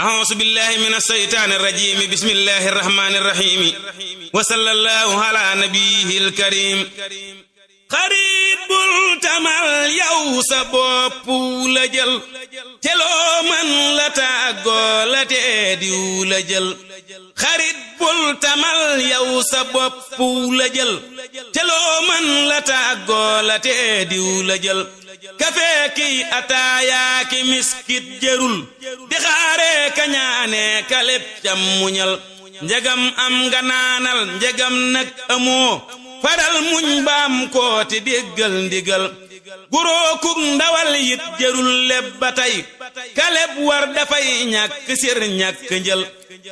أعوذ بالله من الشيطان الرجيم بسم الله الرحمن الرحيم وصلى الله على نبيه الكريم xarit bul tamal yow sa bopp la jël te loo mën la tàggoo la tee diw la jël xarit bul tamal yow sa bopp la jël te loo mën la tàggoo la tee diw la jël kafe ki ataaya ki miskit jërul di xaare ka ñaane ka leb cam muñal njegam am nga naanal njegam nag amoo faral muñ baam kooti déggal ndigal guróokuk ndawal yit jërul leb ba tey kaleb war dafay ñàkk sir ñàkk njël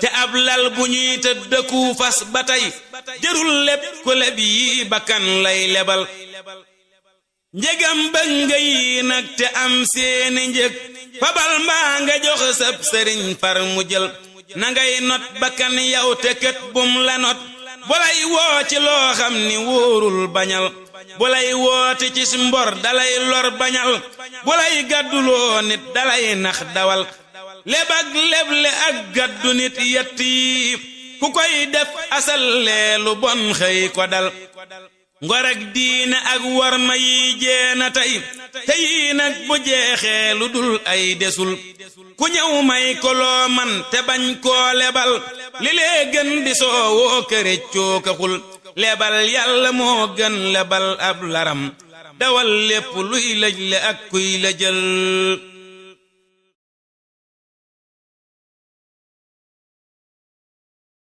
te ab lal bu ñuy tëddëku fas ba tey jërul leb ku leb yi bakkan lay lebal njegam bëgg nga yi nag te am seeni njëg fabal mbaa nga jox sab sëriñ far mu jël na ngay not bakkan yow te kët bum la not bolay woo ci loo xam ni wóorul bañal bolay wooti ci mbor dalay lor bañal bolay gàdduloo nit dalay nax dawal leb ak leble ak gàddu nit yett yi ku koy def asal leelu bon xëy ko dal ngor ak diine ak warma yi jeena tey te yii nag bu jeexee lu dul ay desul ku ñëw may ko loo man te bañ koo lebal li lee gën di soowoo këréccoo kaxul lebal yàlla moo gën lebal ab laram dawal lépp luy lëj le ak kuy la jël